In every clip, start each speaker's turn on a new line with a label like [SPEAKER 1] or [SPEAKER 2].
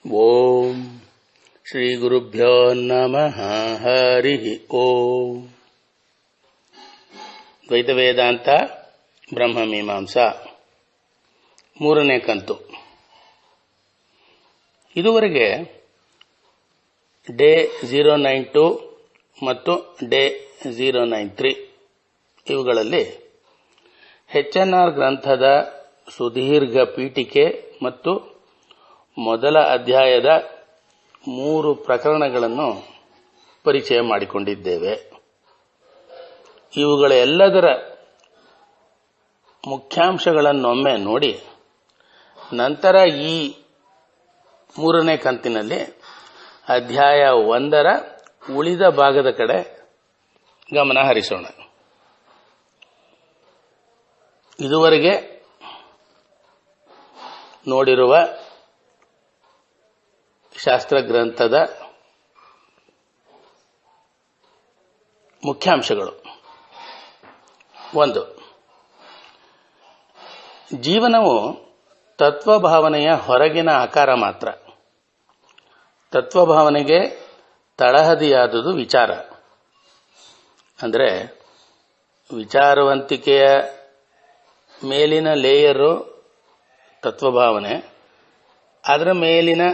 [SPEAKER 1] ಓಂ ಶ್ರೀ ಗುರುಭ್ಯೋ ನಮಃ. ಹರಿ ಓಂ. ದ್ವೈತ ವೇದಾಂತ ಬ್ರಹ್ಮಮೀಮಾಂಸಾ ಮೂರನೇ ಕಂತು. ಇದುವರೆಗೆ ಡೇ 092 ಮತ್ತು ಡೇ 093 ಇವುಗಳಲ್ಲಿ ಎಚ್.ಎನ್.ಆರ್. ಗ್ರಂಥದ ಸುದೀರ್ಘ ಪೀಠಿಕೆ ಮತ್ತು ಮೊದಲ ಅಧ್ಯಾಯದ 3 ಪ್ರಕರಣಗಳನ್ನು ಪರಿಚಯ ಮಾಡಿಕೊಂಡಿದ್ದೇವೆ. ಇವುಗಳ ಎಲ್ಲದರ ಮುಖ್ಯಾಂಶಗಳನ್ನೊಮ್ಮೆ ನೋಡಿ ನಂತರ ಈ 3ನೇ ಕಂತಿನಲ್ಲಿ ಅಧ್ಯಾಯ 1ರ ಉಳಿದ ಭಾಗದ ಕಡೆ ಗಮನ ಹರಿಸೋಣ. ಇದುವರೆಗೆ ನೋಡಿರುವ ಶಾಸ್ತ್ರ ಗ್ರಂಥದ ಮುಖ್ಯಾಂಶಗಳು: 1. ಜೀವನವು ತತ್ವಭಾವನೆಯ ಹೊರಗಿನ ಆಕಾರ ಮಾತ್ರ. ತತ್ವಭಾವನೆಗೆ ತಳಹದಿಯಾದುದು ವಿಚಾರ. ಅಂದರೆ ವಿಚಾರವಂತಿಕೆಯ ಮೇಲಿನ ಲೇಯರು ತತ್ವಭಾವನೆ, ಅದರ ಮೇಲಿನ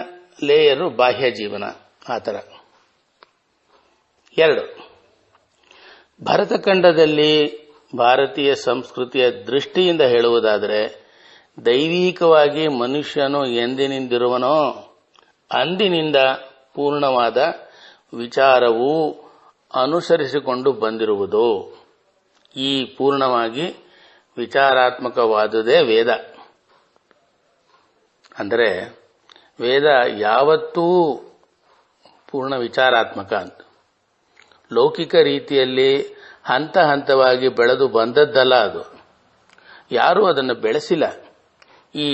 [SPEAKER 1] ಲೇಯರು ಬಾಹ್ಯ ಜೀವನ. ಆ ಥರ. 2. ಭರತಖಂಡದಲ್ಲಿ ಭಾರತೀಯ ಸಂಸ್ಕೃತಿಯ ದೃಷ್ಟಿಯಿಂದ ಹೇಳುವುದಾದರೆ, ದೈವಿಕವಾಗಿ ಮನುಷ್ಯನು ಎಂದಿನಿಂದಿರುವನೋ ಅಂದಿನಿಂದ ಪೂರ್ಣವಾದ ವಿಚಾರವು ಅನುಸರಿಸಿಕೊಂಡು ಬಂದಿರುವುದು. ಈ ಪೂರ್ಣವಾಗಿ ವಿಚಾರಾತ್ಮಕವಾದುದೇ ವೇದ. ಅಂದರೆ ವೇದ ಯಾವತ್ತೂ ಪೂರ್ಣ ವಿಚಾರಾತ್ಮಕ ಅಂತ. ಲೌಕಿಕ ರೀತಿಯಲ್ಲಿ ಹಂತ ಹಂತವಾಗಿ ಬೆಳೆದು ಬಂದದ್ದಲ್ಲ ಅದು. ಯಾರೂ ಅದನ್ನು ಬೆಳೆಸಿಲ್ಲ. ಈ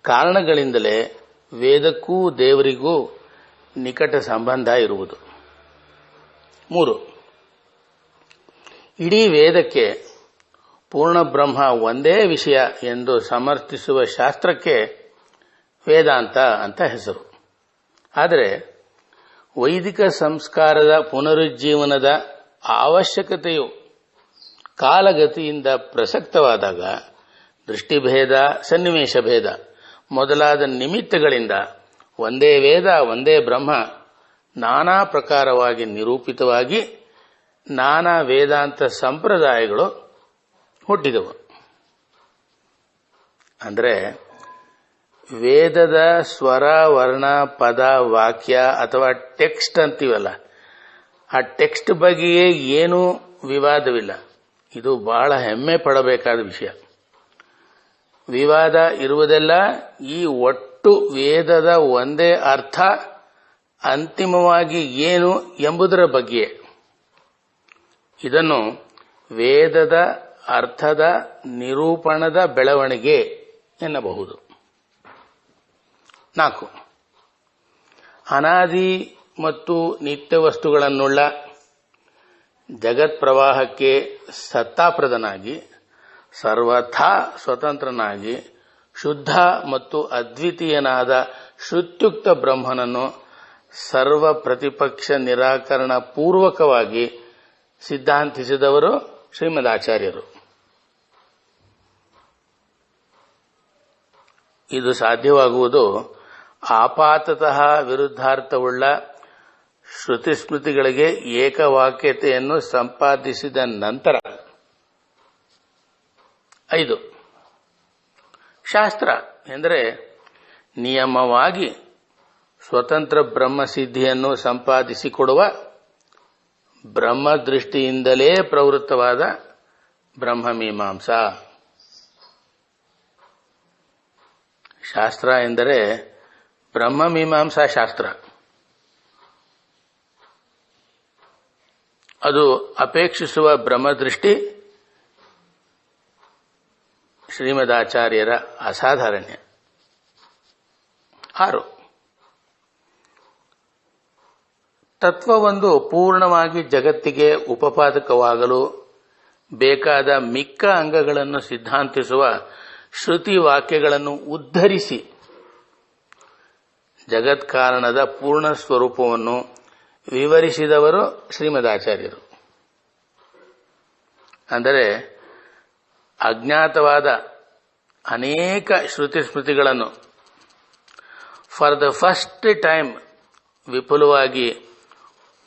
[SPEAKER 1] ಕಾರಣಗಳಿಂದಲೇ ವೇದಕ್ಕೂ ದೇವರಿಗೂ ನಿಕಟ ಸಂಬಂಧ ಇರುವುದು. 3. ಇಡೀ ವೇದಕ್ಕೆ ಪೂರ್ಣ ಬ್ರಹ್ಮ ಒಂದೇ ವಿಷಯ ಎಂದು ಸಮರ್ಥಿಸುವ ಶಾಸ್ತ್ರಕ್ಕೆ ವೇದಾಂತ ಅಂತ ಹೆಸರು. ಆದರೆ ವೈದಿಕ ಸಂಸ್ಕಾರದ ಪುನರುಜ್ಜೀವನದ ಅವಶ್ಯಕತೆಯು ಕಾಲಗತಿಯಿಂದ ಪ್ರಸಕ್ತವಾದಾಗ ದೃಷ್ಟಿಭೇದ, ಸನ್ನಿವೇಶ ಭೇದ ಮೊದಲಾದ ನಿಮಿತ್ತಗಳಿಂದ ಒಂದೇ ವೇದ, ಒಂದೇ ಬ್ರಹ್ಮ ನಾನಾ ಪ್ರಕಾರವಾಗಿ ನಿರೂಪಿತವಾಗಿ ನಾನಾ ವೇದಾಂತ ಸಂಪ್ರದಾಯಗಳು ಹುಟ್ಟಿದವು. ಅಂದರೆ ವೇದದ ಸ್ವರ, ವರ್ಣ, ಪದ, ವಾಕ್ಯ ಅಥವಾ ಟೆಕ್ಸ್ಟ್ ಅಂತೀವಲ್ಲ, ಆ ಟೆಕ್ಸ್ಟ್ ಬಗ್ಗೆಯೇ ಏನೂ ವಿವಾದವಿಲ್ಲ. ಇದು ಬಹಳ ಹೆಮ್ಮೆ ಪಡಬೇಕಾದ ವಿಷಯ. ವಿವಾದ ಇರುವುದೆಲ್ಲ ಈ ಒಟ್ಟು ವೇದದ ಒಂದೇ ಅರ್ಥ ಅಂತಿಮವಾಗಿ ಏನು ಎಂಬುದರ ಬಗ್ಗೆ. ಇದನ್ನು ವೇದದ ಅರ್ಥದ ನಿರೂಪಣದ ಬೆಳವಣಿಗೆ ಎನ್ನಬಹುದು. 4. ಅನಾದಿ ಮತ್ತು ನಿತ್ಯ ವಸ್ತುಗಳನ್ನುಳ್ಳ ಜಗತ್ಪ್ರವಾಹಕ್ಕೆ ಸತ್ತಾಪ್ರದನಾಗಿ ಸರ್ವಥಾ ಸ್ವತಂತ್ರನಾಗಿ ಶುದ್ಧ ಮತ್ತು ಅದ್ವಿತೀಯನಾದ ಶ್ರುತ್ಯುಕ್ತ ಬ್ರಹ್ಮನನ್ನು ಸರ್ವ ಪ್ರತಿಪಕ್ಷ ನಿರಾಕರಣ ಪೂರ್ವಕವಾಗಿ ಸಿದ್ಧಾಂತಿಸಿದವರು ಶ್ರೀಮದಾಚಾರ್ಯರು. ಇದು ಸಾಧ್ಯವಾಗುವುದು ಆಪಾತತಃ ವಿರುದ್ಧಾರ್ಥವುಳ್ಳ ಶ್ರುತಿಸ್ಮೃತಿಗಳಿಗೆ ಏಕವಾಕ್ಯತೆಯನ್ನು ಸಂಪಾದಿಸಿದ ನಂತರ. 5. ಶಾಸ್ತ್ರ ಎಂದರೆ ನಿಯಮವಾಗಿ ಸ್ವತಂತ್ರ ಬ್ರಹ್ಮಸಿದ್ಧಿಯನ್ನು ಸಂಪಾದಿಸಿಕೊಡುವ ಬ್ರಹ್ಮದೃಷ್ಟಿಯಿಂದಲೇ ಪ್ರವೃತ್ತವಾದ ಬ್ರಹ್ಮಮೀಮಾಂಸಾ. ಶಾಸ್ತ್ರ ಎಂದರೆ ಬ್ರಹ್ಮಮೀಮಾಂಸಾ ಶಾಸ್ತ್ರ. ಅದು ಅಪೇಕ್ಷಿಸುವ ಬ್ರಹ್ಮದೃಷ್ಟಿ ಶ್ರೀಮದಾಚಾರ್ಯರ ಅಸಾಧಾರಣ್ಯ. 6. ತತ್ವವೊಂದು ಪೂರ್ಣವಾಗಿ ಜಗತ್ತಿಗೆ ಉಪಪಾದಕವಾಗಲು ಬೇಕಾದ ಮಿಕ್ಕ ಅಂಗಗಳನ್ನು ಸಿದ್ಧಾಂತಿಸುವ ಶ್ರುತಿ ವಾಕ್ಯಗಳನ್ನು ಉದ್ಧರಿಸಿ ಜಗತ್ಕಾರಣದ ಪೂರ್ಣ ಸ್ವರೂಪವನ್ನು ವಿವರಿಸಿದವರು ಶ್ರೀಮದಾಚಾರ್ಯರು. ಅಂದರೆ ಅಜ್ಞಾತವಾದ ಅನೇಕ ಶ್ರುತಿ ಸ್ಮೃತಿಗಳನ್ನು ಫಾರ್ ದ ಫಸ್ಟ್ ಟೈಮ್ ವಿಪುಲವಾಗಿ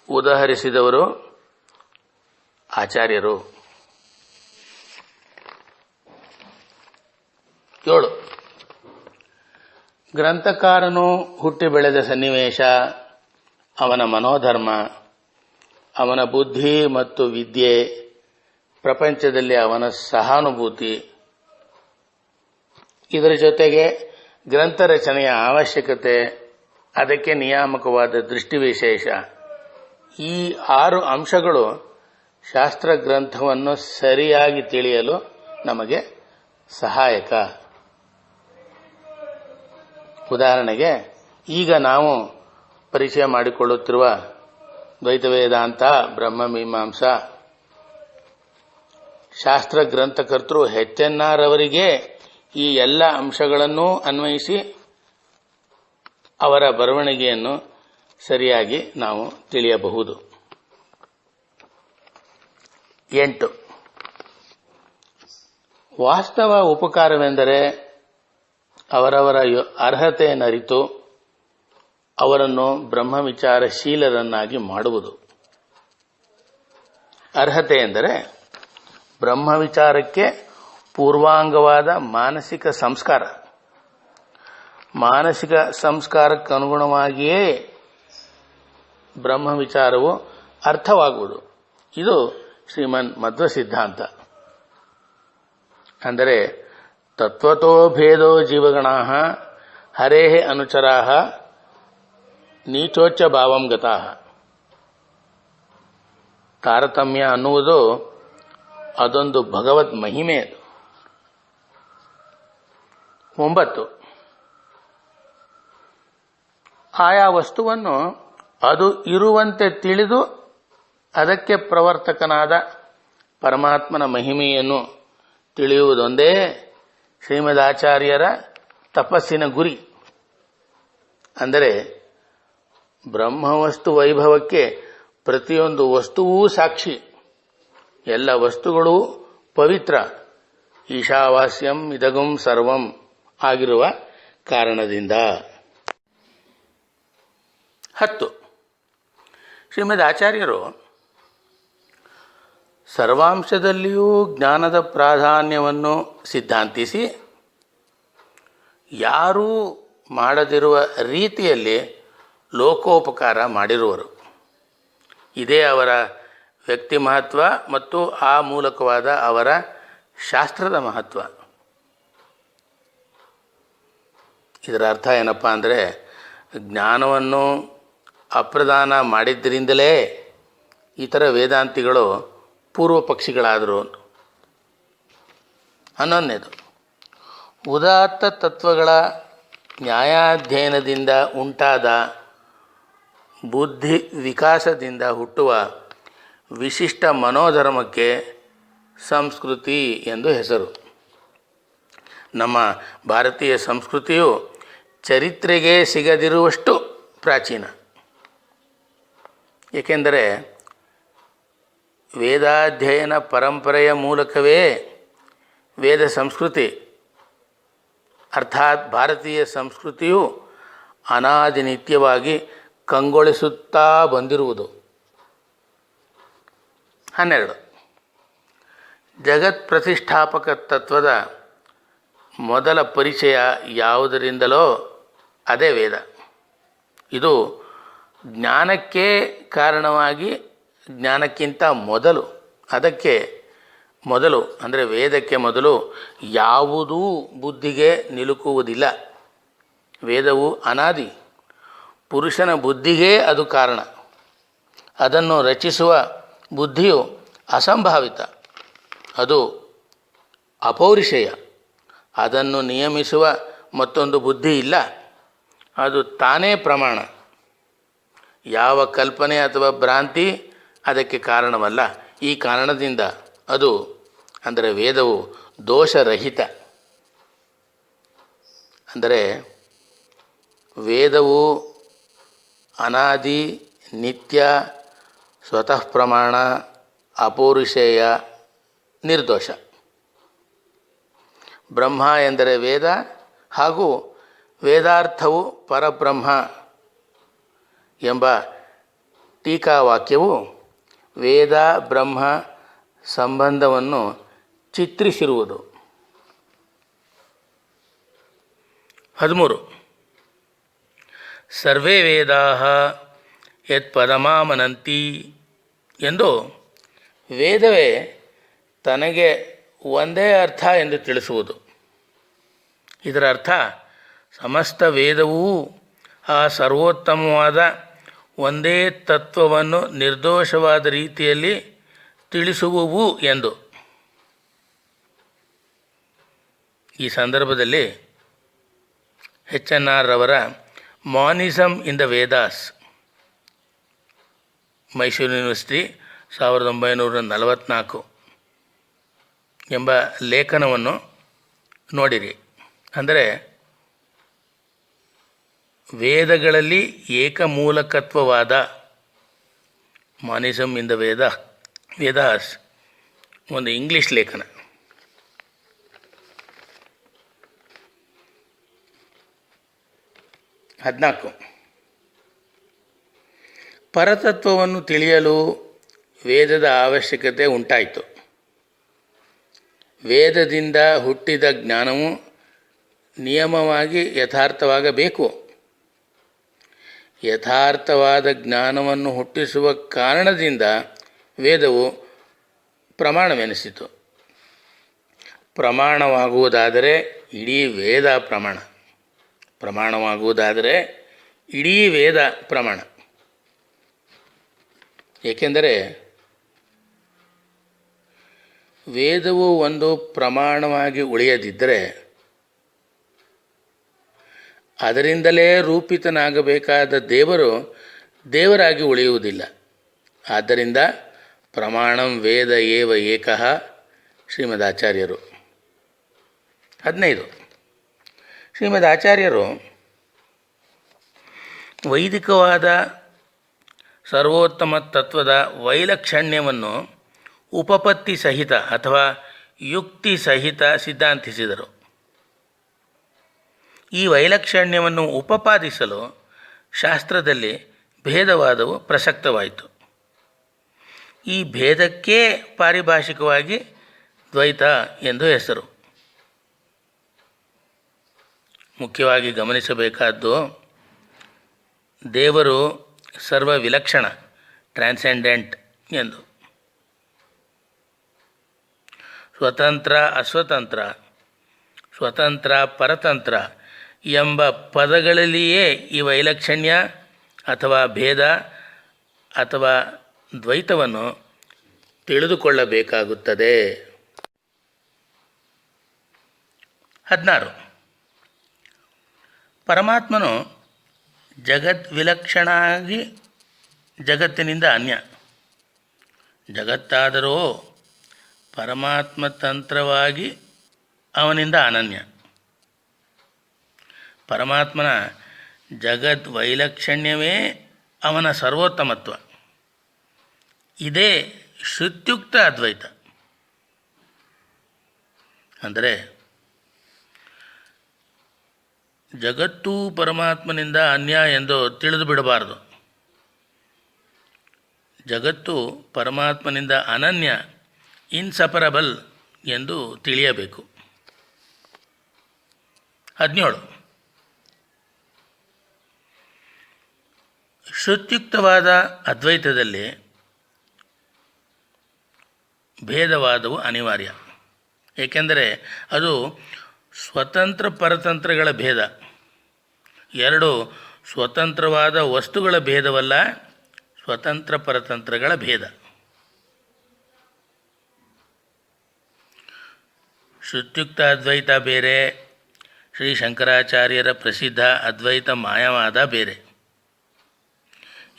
[SPEAKER 1] ಉದಾಹರಿಸಿದವರು ಆಚಾರ್ಯರು. 7. ಗ್ರಂಥಕಾರನು ಹುಟ್ಟಿ ಬೆಳೆದ ಸನ್ನಿವೇಶ, ಅವನ ಮನೋಧರ್ಮ, ಅವನ ಬುದ್ಧಿ ಮತ್ತು ವಿದ್ಯೆ, ಪ್ರಪಂಚದಲ್ಲಿ ಅವನ ಸಹಾನುಭೂತಿ, ಇದರ ಜೊತೆಗೆ ಗ್ರಂಥ ರಚನೆಯ ಅವಶ್ಯಕತೆ, ಅದಕ್ಕೆ ನಿಯಾಮಕವಾದ ದೃಷ್ಟಿವಿಶೇಷ, ಈ 6 ಅಂಶಗಳು ಶಾಸ್ತ್ರ ಗ್ರಂಥವನ್ನು ಸರಿಯಾಗಿ ತಿಳಿಯಲು ನಮಗೆ ಸಹಾಯಕ. ಉದಾಹರಣೆಗೆ, ಈಗ ನಾವು ಪರಿಚಯ ಮಾಡಿಕೊಳ್ಳುತ್ತಿರುವ ದ್ವೈತ ವೇದಾಂತ, ಬ್ರಹ್ಮಮೀಮಾಂಸಾ, ಶಾಸ್ತ್ರ ಗ್ರಂಥಕರ್ತರು ಎಚ್.ಎನ್.ಆರ್. ಅವರಿಗೆ ಈ ಎಲ್ಲ ಅಂಶಗಳನ್ನೂ ಅನ್ವಯಿಸಿ ಅವರ ಬರವಣಿಗೆಯನ್ನು ಸರಿಯಾಗಿ ನಾವು ತಿಳಿಯಬಹುದು. 8. ವಾಸ್ತವ ಉಪಕಾರವೆಂದರೆ ಅವರವರ ಅರ್ಹತೆಯನ್ನರಿತು ಅವರನ್ನು ಬ್ರಹ್ಮವಿಚಾರಶೀಲರನ್ನಾಗಿ ಮಾಡುವುದು. ಅರ್ಹತೆ ಎಂದರೆ ಬ್ರಹ್ಮವಿಚಾರಕ್ಕೆ ಪೂರ್ವಾಂಗವಾದ ಮಾನಸಿಕ ಸಂಸ್ಕಾರ. ಮಾನಸಿಕ ಸಂಸ್ಕಾರಕ್ಕನುಗುಣವಾಗಿಯೇ ಬ್ರಹ್ಮವಿಚಾರವು ಅರ್ಥವಾಗುವುದು. ಇದು ಶ್ರೀಮನ್ ಮಧ್ವ ಸಿದ್ಧಾಂತ. ಅಂದರೆ ತತ್ವತೋ ಭೇದೋ ಜೀವಗಣಾಃ ಹರೇಃ ಅನುಚರಾಃ ನೀಚೋಚ್ಚ ಭಾವಂ ಗತಾಃ. ತಾರತಮ್ಯ ಅನ್ನುವುದು ಅದೊಂದು ಭಗವತ್ ಮಹಿಮೆ. 9. ಆಯಾ ವಸ್ತುವನ್ನು ಅದು ಇರುವಂತೆ ತಿಳಿದು ಅದಕ್ಕೆ ಪ್ರವರ್ತಕನಾದ ಪರಮಾತ್ಮನ ಮಹಿಮೆಯನ್ನು ತಿಳಿಯುವುದೊಂದೇ ಶ್ರೀಮದಾಚಾರ್ಯರ ತಪಸ್ಸಿನ ಗುರಿ. ಅಂದರೆ ಬ್ರಹ್ಮವಸ್ತು ವೈಭವಕ್ಕೆ ಪ್ರತಿಯೊಂದು ವಸ್ತುವೂ ಸಾಕ್ಷಿ, ಎಲ್ಲ ವಸ್ತುಗಳೂ ಪವಿತ್ರ, ಈಶಾವಾಸ್ಯಂ ಇದಗಂ ಸರ್ವಂ ಆಗಿರುವ ಕಾರಣದಿಂದ. 10. ಶ್ರೀಮದ್ ಆಚಾರ್ಯರು ಸರ್ವಾಂಶದಲ್ಲಿಯೂ ಜ್ಞಾನದ ಪ್ರಾಧಾನ್ಯವನ್ನು ಸಿದ್ಧಾಂತಿಸಿ ಯಾರೂ ಮಾಡದಿರುವ ರೀತಿಯಲ್ಲಿ ಲೋಕೋಪಕಾರ ಮಾಡಿರುವರು. ಇದೇ ಅವರ ವ್ಯಕ್ತಿ ಮಹತ್ವ ಮತ್ತು ಆ ಮೂಲಕವಾದ ಅವರ ಶಾಸ್ತ್ರದ ಮಹತ್ವ. ಇದರ ಅರ್ಥ ಏನಪ್ಪ ಅಂದರೆ, ಜ್ಞಾನವನ್ನು ಅಪ್ರದಾನ ಮಾಡಿದ್ದರಿಂದಲೇ ಇತರ ವೇದಾಂತಿಗಳು ಪೂರ್ವ ಪಕ್ಷಿಗಳಾದರು. 11. ಉದಾತ್ತ ತತ್ವಗಳ ನ್ಯಾಯಾಧ್ಯಯನದಿಂದ ಉಂಟಾದ ಬುದ್ಧಿ ವಿಕಾಸದಿಂದ ಹುಟ್ಟುವ ವಿಶಿಷ್ಟ ಮನೋಧರ್ಮಕ್ಕೆ ಸಂಸ್ಕೃತಿ ಎಂದು ಹೆಸರು. ನಮ್ಮ ಭಾರತೀಯ ಸಂಸ್ಕೃತಿಯು ಚರಿತ್ರೆಗೆ ಸಿಗದಿರುವಷ್ಟು ಪ್ರಾಚೀನ. ಏಕೆಂದರೆ ವೇದಾಧ್ಯಯನ ಪರಂಪರೆಯ ಮೂಲಕವೇ ವೇದ ಸಂಸ್ಕೃತಿ ಅರ್ಥಾತ್ ಭಾರತೀಯ ಸಂಸ್ಕೃತಿಯು ಅನಾದಿನಿತ್ಯವಾಗಿ ಕಂಗೊಳಿಸುತ್ತಾ ಬಂದಿರುವುದು. 12. ಜಗತ್ ಪ್ರತಿಷ್ಠಾಪಕ ತತ್ವದ ಮೊದಲ ಪರಿಚಯ ಯಾವುದರಿಂದಲೋ ಅದೇ ವೇದ. ಇದು ಜ್ಞಾನಕ್ಕೆ ಕಾರಣವಾಗಿ ಜ್ಞಾನಕ್ಕಿಂತ ಮೊದಲು, ಅದಕ್ಕೆ ಮೊದಲು ಅಂದರೆ ವೇದಕ್ಕೆ ಮೊದಲು ಯಾವುದೂ ಬುದ್ಧಿಗೆ ನಿಲುಕುವುದಿಲ್ಲ. ವೇದವು ಅನಾದಿ, ಪುರುಷನ ಬುದ್ಧಿಗೇ ಅದು ಕಾರಣ. ಅದನ್ನು ರಚಿಸುವ ಬುದ್ಧಿಯು ಅಸಂಭಾವಿತ, ಅದು ಅಪೌರುಷೇಯ. ಅದನ್ನು ನಿಯಮಿಸುವ ಮತ್ತೊಂದು ಬುದ್ಧಿ ಇಲ್ಲ, ಅದು ತಾನೇ ಪ್ರಮಾಣ. ಯಾವ ಕಲ್ಪನೆ ಅಥವಾ ಭ್ರಾಂತಿ ಅದಕ್ಕೆ ಕಾರಣವಲ್ಲ. ಈ ಕಾರಣದಿಂದ ಅದು ಅಂದರೆ ವೇದವು ದೋಷರಹಿತ. ಅಂದರೆ ವೇದವು ಅನಾದಿ, ನಿತ್ಯ, ಸ್ವತಃ ಪ್ರಮಾಣ, ಅಪೌರುಷೇಯ, ನಿರ್ದೋಷ. ಬ್ರಹ್ಮ ಎಂದರೆ ವೇದ ಹಾಗೂ ವೇದಾರ್ಥವು ಪರಬ್ರಹ್ಮ ಎಂಬ ಟೀಕಾವಾಕ್ಯವು ವೇದ ಬ್ರಹ್ಮ ಸಂಬಂಧವನ್ನು ಚಿತ್ರಿಸಿರುವುದು. 13. ಸರ್ವೇ ವೇದಾಃ ಯತ್ಪದಮಾಮನಂತಿ ಎಂದು ವೇದವೇ ತನಗೆ ಒಂದೇ ಅರ್ಥ ಎಂದು ತಿಳಿಸುವುದು. ಇದರ ಅರ್ಥ ಸಮಸ್ತ ವೇದವೂ ಆ ಸರ್ವೋತ್ತಮವಾದ ಒಂದೇ ತತ್ವವನ್ನು ನಿರ್ದೋಷವಾದ ರೀತಿಯಲ್ಲಿ ತಿಳಿಸುವುವು ಎಂದು. ಈ ಸಂದರ್ಭದಲ್ಲಿ HNR ರವರ monism in the Vedas, Mysuru university 1944 ಎಂಬ ಲೇಖನವನ್ನು ನೋಡಿರಿ. ಅಂದರೆ ವೇದಗಳಲ್ಲಿ ಏಕಮೂಲಕತ್ವವಾದ ಮಾನಿಸಮ್ ಇನ್ ದ ವೇದಾಸ್ ಒಂದು ಇಂಗ್ಲೀಷ್ ಲೇಖನ. 14. ಪರತತ್ವವನ್ನು ತಿಳಿಯಲು ವೇದದ ಅವಶ್ಯಕತೆ ಉಂಟಾಯಿತು. ವೇದದಿಂದ ಹುಟ್ಟಿದ ಜ್ಞಾನವು ನಿಯಮವಾಗಿ ಯಥಾರ್ಥವಾಗಬೇಕು. ಯಥಾರ್ಥವಾದ ಜ್ಞಾನವನ್ನು ಹುಟ್ಟಿಸುವ ಕಾರಣದಿಂದ ವೇದವು ಪ್ರಮಾಣವೆನಿಸಿತು. ಪ್ರಮಾಣವಾಗುವುದಾದರೆ ಇಡೀ ವೇದ ಪ್ರಮಾಣವಾಗುವುದಾದರೆ ಇಡೀ ವೇದ ಪ್ರಮಾಣ. ಏಕೆಂದರೆ ವೇದವು ಒಂದು ಪ್ರಮಾಣವಾಗಿ ಉಳಿಯದಿದ್ದರೆ ಅದರಿಂದಲೇ ರೂಪಿತನಾಗಬೇಕಾದ ದೇವರು ದೇವರಾಗಿ ಉಳಿಯುವುದಿಲ್ಲ. ಆದ್ದರಿಂದ ಪ್ರಮಾಣಂ ವೇದ ಏವ ಏಕಃ ಶ್ರೀಮದ್ ಆಚಾರ್ಯರು. 15. ಶ್ರೀಮದ್ ಆಚಾರ್ಯರು ವೈದಿಕವಾದ ಸರ್ವೋತ್ತಮ ತತ್ವದ ವೈಲಕ್ಷಣ್ಯವನ್ನು ಉಪಪತ್ತಿ ಸಹಿತ ಅಥವಾ ಯುಕ್ತಿ ಸಹಿತ ಸಿದ್ಧಾಂತಿಸಿದರು. ಈ ವೈಲಕ್ಷಣ್ಯವನ್ನು ಉಪಪಾದಿಸಲು ಶಾಸ್ತ್ರದಲ್ಲಿ ಭೇದವಾದವು ಪ್ರಸಕ್ತವಾಯಿತು. ಈ ಭೇದಕ್ಕೇ ಪಾರಿಭಾಷಿಕವಾಗಿ ದ್ವೈತ ಎಂದು ಹೆಸರು. ಮುಖ್ಯವಾಗಿ ಗಮನಿಸಬೇಕಾದ್ದು, ದೇವರು ಸರ್ವ ವಿಲಕ್ಷಣ, ಟ್ರಾನ್ಸೆಂಡೆಂಟ್ ಎಂದು. ಸ್ವತಂತ್ರ ಅಸ್ವತಂತ್ರ, ಸ್ವತಂತ್ರ ಪರತಂತ್ರ ಎಂಬ ಪದಗಳಲ್ಲಿಯೇ ಈ ವೈಲಕ್ಷಣ್ಯ ಅಥವಾ ಭೇದ ಅಥವಾ ದ್ವೈತವನ್ನು ತಿಳಿದುಕೊಳ್ಳಬೇಕಾಗುತ್ತದೆ. 16. ಪರಮಾತ್ಮನು ಜಗದ್ವಿಲಕ್ಷಣಾಗಿ ಜಗತ್ತಿನಿಂದ ಅನ್ಯ. ಜಗತ್ತಾದರೂ ಪರಮಾತ್ಮ ತಂತ್ರವಾಗಿ ಅವನಿಂದ ಅನನ್ಯ. ಪರಮಾತ್ಮನ ಜಗದ್ವೈಲಕ್ಷಣ್ಯವೇ ಅವನ ಸರ್ವೋತ್ತಮತ್ವ. ಇದೇ ಶ್ರುತ್ಯುಕ್ತ ಅದ್ವೈತ. ಅಂದರೆ ಜಗತ್ತೂ ಪರಮಾತ್ಮನಿಂದ ಅನ್ಯ ಎಂದು ತಿಳಿದು ಬಿಡಬಾರದು. ಜಗತ್ತು ಪರಮಾತ್ಮನಿಂದ ಅನನ್ಯ, ಇನ್ಸಪರಬಲ್ ಎಂದು ತಿಳಿಯಬೇಕು. 17. ಶ್ರುತ್ಯುಕ್ತವಾದ ಅದ್ವೈತದಲ್ಲಿ ಭೇದವಾದವು ಅನಿವಾರ್ಯ. ಏಕೆಂದರೆ ಅದು ಸ್ವತಂತ್ರ ಪರತಂತ್ರಗಳ ಭೇದ. ಎರಡು ಸ್ವತಂತ್ರವಾದ ವಸ್ತುಗಳ ಭೇದವಲ್ಲ, ಸ್ವತಂತ್ರ ಪರತಂತ್ರಗಳ ಭೇದ. ಶ್ರುತ್ಯುಕ್ತ ಅದ್ವೈತ ಬೇರೆ, ಶ್ರೀ ಶಂಕರಾಚಾರ್ಯರ ಪ್ರಸಿದ್ಧ ಅದ್ವೈತ ಮಾಯವಾದ ಬೇರೆ.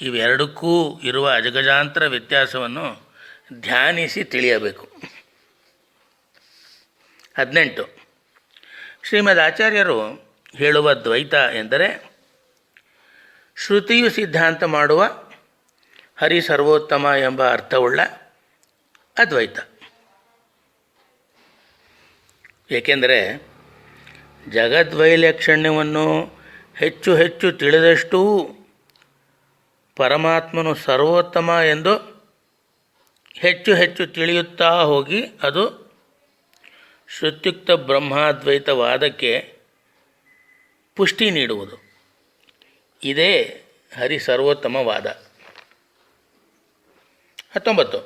[SPEAKER 1] ಇವೆರಡಕ್ಕೂ ಇರುವ ಅಜಗಜಾಂತರ ವ್ಯತ್ಯಾಸವನ್ನು ಧ್ಯಾನಿಸಿ ತಿಳಿಯಬೇಕು. 18. ಶ್ರೀಮದ್ ಆಚಾರ್ಯರು ಹೇಳುವ ದ್ವೈತ ಎಂದರೆ ಶ್ರುತಿಯು ಸಿದ್ಧಾಂತ ಮಾಡುವ ಹರಿ ಸರ್ವೋತ್ತಮ ಎಂಬ ಅರ್ಥವುಳ್ಳ ಅದ್ವೈತ. ಏಕೆಂದರೆ ಜಗದ್ವೈಲಕ್ಷಣ್ಯವನ್ನು ಹೆಚ್ಚು ಹೆಚ್ಚು ತಿಳಿದಷ್ಟೂ ಪರಮಾತ್ಮನು ಸರ್ವೋತ್ತಮ ಎಂದು ಹೆಚ್ಚು ಹೆಚ್ಚು ತಿಳಿಯುತ್ತಾ ಹೋಗಿ ಅದು ಶ್ರುತ್ಯುಕ್ತ ಬ್ರಹ್ಮಾದ್ವೈತವಾದಕ್ಕೆ ಪುಷ್ಟಿ ನೀಡುವುದು. ಇದೇ ಹರಿ ಸರ್ವೋತ್ತಮವಾದ. 19.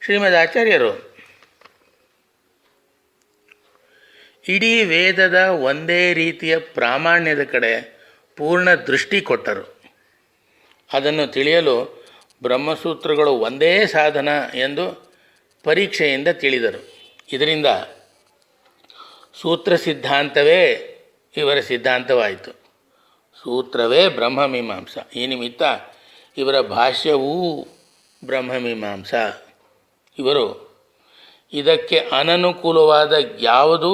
[SPEAKER 1] ಶ್ರೀಮದ್ ಆಚಾರ್ಯರು ಇಡೀ ವೇದದ ಒಂದೇ ರೀತಿಯ ಪ್ರಾಮಾಣ್ಯದ ಕಡೆ ಪೂರ್ಣ ದೃಷ್ಟಿ ಕೊಟ್ಟರು. ಅದನ್ನು ತಿಳಿಯಲು ಬ್ರಹ್ಮಸೂತ್ರಗಳು ಒಂದೇ ಸಾಧನ ಎಂದು ಪರೀಕ್ಷೆಯಿಂದ ತಿಳಿದರು. ಇದರಿಂದ ಸೂತ್ರ ಸಿದ್ಧಾಂತವೇ ಇವರ ಸಿದ್ಧಾಂತವಾಯಿತು. ಸೂತ್ರವೇ ಬ್ರಹ್ಮಮೀಮಾಂಸ. ಈ ನಿಮಿತ್ತ ಇವರ ಭಾಷ್ಯವೂ ಬ್ರಹ್ಮಮೀಮಾಂಸ. ಇವರು ಇದಕ್ಕೆ ಅನನುಕೂಲವಾದ ಯಾವುದೂ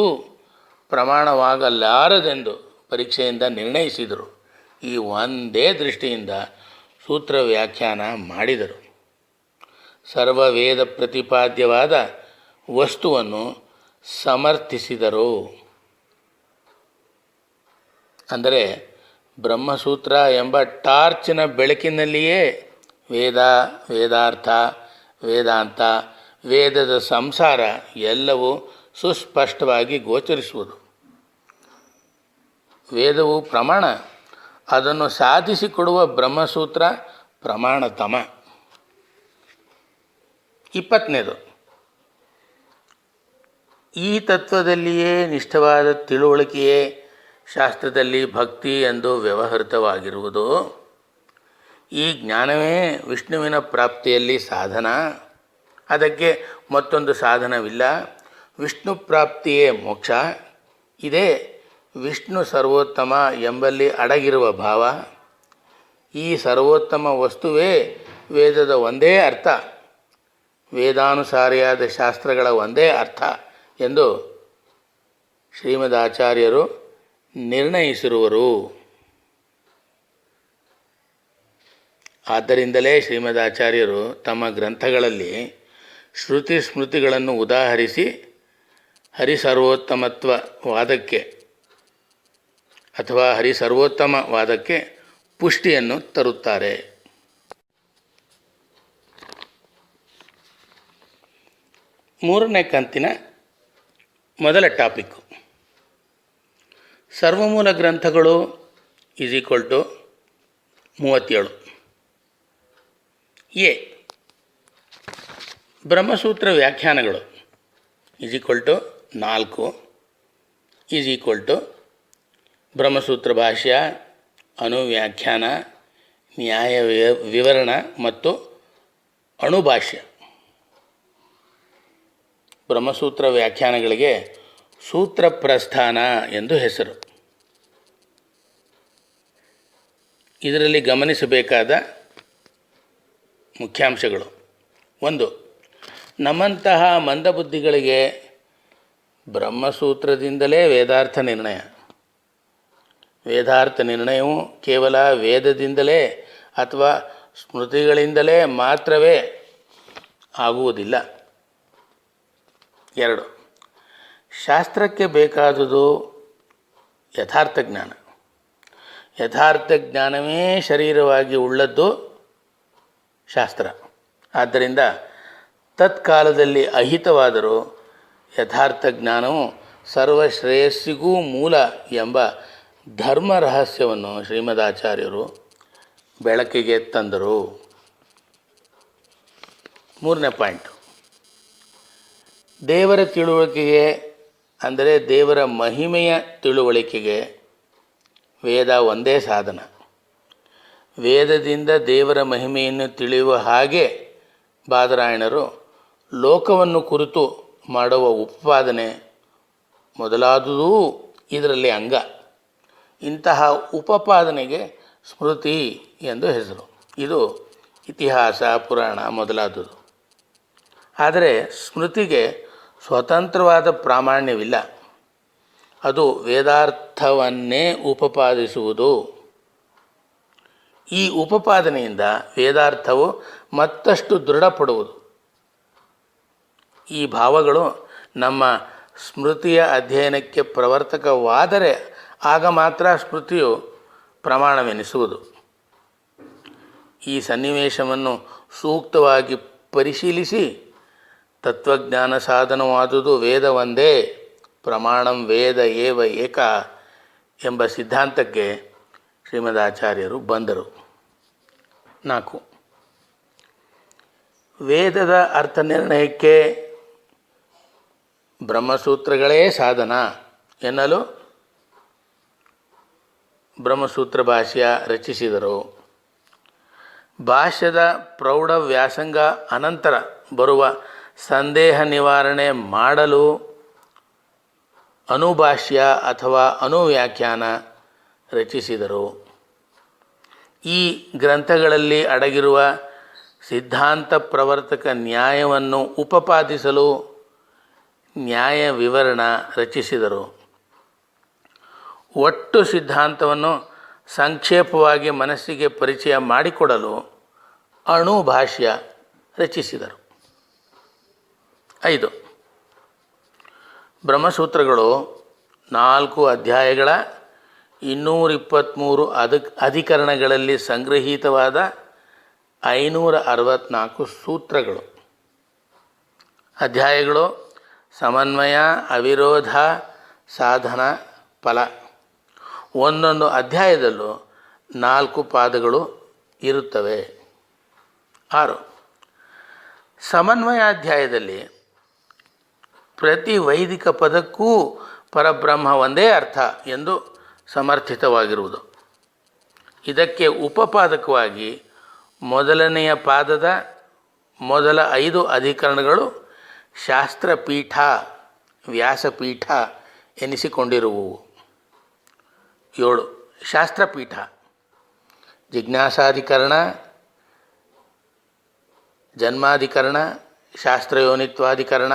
[SPEAKER 1] ಪ್ರಮಾಣವಾಗಲಾರದೆಂದು ಪರೀಕ್ಷೆಯಿಂದ ನಿರ್ಣಯಿಸಿದರು. ಈ ಒಂದೇ ದೃಷ್ಟಿಯಿಂದ ಸೂತ್ರ ವ್ಯಾಖ್ಯಾನ ಮಾಡಿದರು. ಸರ್ವವೇದ ಪ್ರತಿಪಾದ್ಯವಾದ ವಸ್ತುವನ್ನು ಸಮರ್ಥಿಸಿದರು. ಅಂದರೆ ಬ್ರಹ್ಮಸೂತ್ರ ಎಂಬ ಟಾರ್ಚಿನ ಬೆಳಕಿನಲ್ಲಿಯೇ ವೇದ, ವೇದಾರ್ಥ, ವೇದಾಂತ, ವೇದದ ಸಂಸಾರ ಎಲ್ಲವೂ ಸುಸ್ಪಷ್ಟವಾಗಿ ಗೋಚರಿಸುವುದು. ವೇದವು ಪ್ರಮಾಣ, ಅದನ್ನು ಸಾಧಿಸಿಕೊಡುವ ಬ್ರಹ್ಮಸೂತ್ರ ಪ್ರಮಾಣತಮ. 20ನೇದು, ಈ ತತ್ವದಲ್ಲಿಯೇ ನಿಷ್ಠವಾದ ತಿಳುವಳಿಕೆಯೇ ಶಾಸ್ತ್ರದಲ್ಲಿ ಭಕ್ತಿ ಎಂದು ವ್ಯವಹೃತವಾಗಿರುವುದು. ಈ ಜ್ಞಾನವೇ ವಿಷ್ಣುವಿನ ಪ್ರಾಪ್ತಿಯಲ್ಲಿ ಸಾಧನ. ಅದಕ್ಕೆ ಮತ್ತೊಂದು ಸಾಧನವಿಲ್ಲ. ವಿಷ್ಣು ಪ್ರಾಪ್ತಿಯೇ ಮೋಕ್ಷ. ಇದೇ ವಿಷ್ಣು ಸರ್ವೋತ್ತಮ ಎಂಬಲ್ಲಿ ಅಡಗಿರುವ ಭಾವ. ಈ ಸರ್ವೋತ್ತಮ ವಸ್ತುವೇ ವೇದದ ಒಂದೇ ಅರ್ಥ, ವೇದಾನುಸಾರಿಯಾದ ಶಾಸ್ತ್ರಗಳ ಒಂದೇ ಅರ್ಥ ಎಂದು ಶ್ರೀಮದ್ ಆಚಾರ್ಯರು ನಿರ್ಣಯಿಸಿರುವರು. ಆದ್ದರಿಂದಲೇ ಶ್ರೀಮದ್ ಆಚಾರ್ಯರು ತಮ್ಮ ಗ್ರಂಥಗಳಲ್ಲಿ ಶ್ರುತಿ ಸ್ಮೃತಿಗಳನ್ನು ಉದಾಹರಿಸಿ ಹರಿಸರ್ವೋತ್ತಮತ್ವವಾದಕ್ಕೆ ಅಥವಾ ಹರಿಸರ್ವೋತ್ತಮವಾದಕ್ಕೆ ಪುಷ್ಟಿಯನ್ನು ತರುತ್ತಾರೆ. ಮೂರನೇ ಕಂತಿನ ಮೊದಲ ಟಾಪಿಕ್ಕು ಸರ್ವಮೂಲ ಗ್ರಂಥಗಳು = 37. ಎ ಬ್ರಹ್ಮಸೂತ್ರ ವ್ಯಾಖ್ಯಾನಗಳು = 4 ಬ್ರಹ್ಮಸೂತ್ರ ಭಾಷ್ಯ, ಅನುವ್ಯಾಖ್ಯಾನ, ನ್ಯಾಯ ವಿವರಣ ಮತ್ತು ಅಣುಭಾಷ್ಯ. ಬ್ರಹ್ಮಸೂತ್ರ ವ್ಯಾಖ್ಯಾನಗಳಿಗೆ ಸೂತ್ರ ಪ್ರಸ್ಥಾನ ಎಂದು ಹೆಸರು. ಇದರಲ್ಲಿ ಗಮನಿಸಬೇಕಾದ ಮುಖ್ಯಾಂಶಗಳು: 1. ನಮ್ಮಂತಹ ಮಂದಬುದ್ಧಿಗಳಿಗೆ ಬ್ರಹ್ಮಸೂತ್ರದಿಂದಲೇ ವೇದಾರ್ಥ ನಿರ್ಣಯ. ವೇದಾರ್ಥ ನಿರ್ಣಯವು ಕೇವಲ ವೇದದಿಂದಲೇ ಅಥವಾ ಸ್ಮೃತಿಗಳಿಂದಲೇ ಮಾತ್ರವೇ ಆಗುವುದಿಲ್ಲ. 2. ಶಾಸ್ತ್ರಕ್ಕೆ ಬೇಕಾದುದು ಯಥಾರ್ಥ ಜ್ಞಾನ. ಯಥಾರ್ಥ ಜ್ಞಾನವೇ ಶರೀರವಾಗಿ ಉಳ್ಳದ್ದು ಶಾಸ್ತ್ರ. ಆದ್ದರಿಂದ ತತ್ಕಾಲದಲ್ಲಿ ಅಹಿತವಾದರೂ ಯಥಾರ್ಥ ಜ್ಞಾನವು ಸರ್ವಶ್ರೇಯಸ್ಸಿಗೂ ಮೂಲ ಎಂಬ ಧರ್ಮ ರಹಸ್ಯವನ್ನು ಶ್ರೀಮದಾಚಾರ್ಯರು ಬೆಳಕಿಗೆ ತಂದರು. 3ನೇ ಪಾಯಿಂಟು, ದೇವರ ತಿಳುವಳಿಕೆಗೆ ಅಂದರೆ ದೇವರ ಮಹಿಮೆಯ ತಿಳುವಳಿಕೆಗೆ ವೇದ ಒಂದೇ ಸಾಧನ. ವೇದದಿಂದ ದೇವರ ಮಹಿಮೆಯನ್ನು ತಿಳಿಯುವ ಹಾಗೆ ಬಾದರಾಯಣರು ಲೋಕವನ್ನು ಕುರಿತು ಮಾಡುವ ಉಪಪಾದನೆ ಮೊದಲಾದುದೂ ಇದರಲ್ಲಿ ಅಂಗ. ಇಂತಹ ಉಪಪಾದನೆಗೆ ಸ್ಮೃತಿ ಎಂದು ಹೆಸರು. ಇದು ಇತಿಹಾಸ, ಪುರಾಣ ಮೊದಲಾದುದು. ಆದರೆ ಸ್ಮೃತಿಗೆ ಸ್ವತಂತ್ರವಾದ ಪ್ರಾಮಾಣ್ಯವಿಲ್ಲ. ಅದು ವೇದಾರ್ಥವನ್ನೇ ಉಪಪಾದಿಸುವುದು. ಈ ಉಪಪಾದನೆಯಿಂದ ವೇದಾರ್ಥವು ಮತ್ತಷ್ಟು ದೃಢಪಡುವುದು. ಈ ಭಾವಗಳು ನಮ್ಮ ಸ್ಮೃತಿಯ ಅಧ್ಯಯನಕ್ಕೆ ಪ್ರವರ್ತಕವಾದರೆ ಆಗ ಮಾತ್ರ ಸ್ಮೃತಿಯು ಪ್ರಮಾಣವೆನಿಸುವುದು. ಈ ಸನ್ನಿವೇಶವನ್ನು ಸೂಕ್ತವಾಗಿ ಪರಿಶೀಲಿಸಿ ತತ್ವಜ್ಞಾನ ಸಾಧನವಾದುದು ವೇದ ಒಂದೇ, ಪ್ರಮಾಣಂ ವೇದ ಏವ ಏಕ ಎಂಬ ಸಿದ್ಧಾಂತಕ್ಕೆ ಶ್ರೀಮದಾಚಾರ್ಯರು ಬಂದರು. 4. ವೇದದ ಅರ್ಥ ನಿರ್ಣಯಕ್ಕೆ ಬ್ರಹ್ಮಸೂತ್ರಗಳೇ ಸಾಧನ ಎನ್ನಲು ಬ್ರಹ್ಮಸೂತ್ರ ಭಾಷ್ಯ ರಚಿಸಿದರು. ಭಾಷ್ಯದ ಪ್ರೌಢ ವ್ಯಾಸಂಗ ಅನಂತರ ಬರುವ ಸಂದೇಹ ನಿವಾರಣೆ ಮಾಡಲು ಅನುಭಾಷ್ಯ ಅಥವಾ ಅನುವ್ಯಾಖ್ಯಾನ ರಚಿಸಿದರು. ಈ ಗ್ರಂಥಗಳಲ್ಲಿ ಅಡಗಿರುವ ಸಿದ್ಧಾಂತ ಪ್ರವರ್ತಕ ನ್ಯಾಯವನ್ನು ಉಪಪಾದಿಸಲು ನ್ಯಾಯ ವಿವರಣ ರಚಿಸಿದರು. ಒಟ್ಟು ಸಿದ್ಧಾಂತವನ್ನು ಸಂಕ್ಷೇಪವಾಗಿ ಮನಸ್ಸಿಗೆ ಪರಿಚಯ ಮಾಡಿಕೊಡಲು ಅಣುಭಾಷ್ಯ ರಚಿಸಿದರು. 5. ಬ್ರಹ್ಮಸೂತ್ರಗಳು 4 ಅಧ್ಯಾಯಗಳ 223 ಅಧಿಕರಣಗಳಲ್ಲಿ ಸಂಗ್ರಹೀತವಾದ 564 ಸೂತ್ರಗಳು. ಅಧ್ಯಾಯಗಳು ಸಮನ್ವಯ, ಅವಿರೋಧ, ಸಾಧನ, ಫಲ. ಒಂದೊಂದು ಅಧ್ಯಾಯದಲ್ಲೂ 4 ಪಾದಗಳು ಇರುತ್ತವೆ. 6. ಸಮನ್ವಯಾಧ್ಯಾಯದಲ್ಲಿ ಪ್ರತಿ ವೈದಿಕ ಪದಕ್ಕೂ ಪರಬ್ರಹ್ಮ ಒಂದೇ ಅರ್ಥ ಎಂದು ಸಮರ್ಥಿತವಾಗಿರುವುದು. ಇದಕ್ಕೆ ಉಪಪಾದಕವಾಗಿ ಮೊದಲನೆಯ ಪಾದದ ಮೊದಲ 5 ಅಧಿಕರಣಗಳು ಶಾಸ್ತ್ರಪೀಠ, ವ್ಯಾಸಪೀಠ ಎನಿಸಿಕೊಂಡಿರುವುವು. 7. ಶಾಸ್ತ್ರಪೀಠ ಜಿಜ್ಞಾಸಾಧಿಕರಣ, ಜನ್ಮಾಧಿಕರಣ, ಶಾಸ್ತ್ರಯೋನಿತ್ವಾಧಿಕರಣ,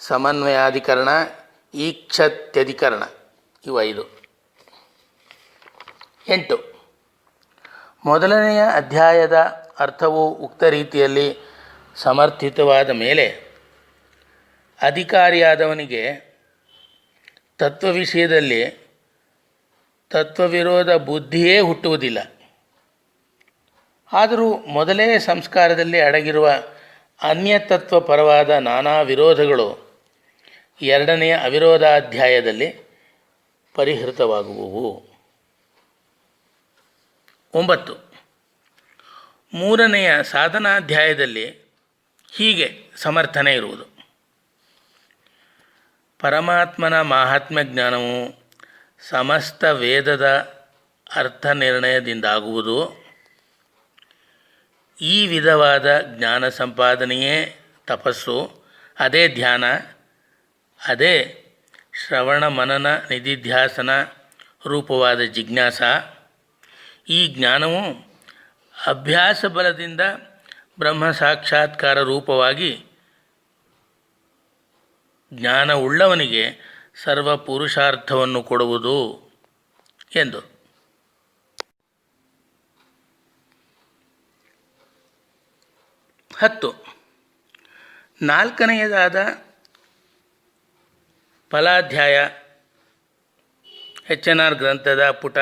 [SPEAKER 1] ಸಮನ್ವಯಾಧಿಕರಣ, ಈಕ್ಷತ್ಯಧಿಕರಣ. ಇವು 5. 8. ಮೊದಲನೆಯ ಅಧ್ಯಾಯದ ಅರ್ಥವು ಉಕ್ತ ರೀತಿಯಲ್ಲಿ ಸಮರ್ಥಿತವಾದ ಮೇಲೆ ಅಧಿಕಾರಿಯಾದವನಿಗೆ ತತ್ವ ವಿಷಯದಲ್ಲಿ ತತ್ವವಿರೋಧ ಬುದ್ಧಿಯೇ ಹುಟ್ಟುವುದಿಲ್ಲ. ಆದರೂ ಮೊದಲೇ ಸಂಸ್ಕಾರದಲ್ಲಿ ಅಡಗಿರುವ ಅನ್ಯತತ್ವ ಪರವಾದ ನಾನಾ ವಿರೋಧಗಳು ಎರಡನೆಯ ಅವಿರೋಧಾಧ್ಯಾಯದಲ್ಲಿ ಪರಿಹೃತವಾಗುವುವು. 9. ಮೂರನೆಯ ಸಾಧನಾಧ್ಯಾಯದಲ್ಲಿ ಹೀಗೆ ಸಮರ್ಥನೆ ಇರುವುದು: ಪರಮಾತ್ಮನ ಮಾಹಾತ್ಮ್ಯ ಜ್ಞಾನವು ಸಮಸ್ತ ವೇದದ ಅರ್ಥ ನಿರ್ಣಯದಿಂದಾಗುವುದು. ಈ ವಿಧವಾದ ಜ್ಞಾನ ಸಂಪಾದನೆಯೇ ತಪಸ್ಸು, ಅದೇ ಧ್ಯಾನ, ಅದೇ ಶ್ರವಣ ಮನನ ನಿಧಿಧ್ಯಾಸನ ರೂಪವಾದ ಜಿಜ್ಞಾಸ. ಈ ಜ್ಞಾನವು ಅಭ್ಯಾಸ ಬಲದಿಂದ ಬ್ರಹ್ಮ ಸಾಕ್ಷಾತ್ಕಾರ ರೂಪವಾಗಿ ಜ್ಞಾನವುಳ್ಳವನಿಗೆ ಸರ್ವ ಪುರುಷಾರ್ಥವನ್ನು ಕೊಡುವುದು ಎಂದು. 10. ನಾಲ್ಕನೆಯದಾದ ಫಲಾಧ್ಯಾಯ HNR ಗ್ರಂಥದ ಪುಟ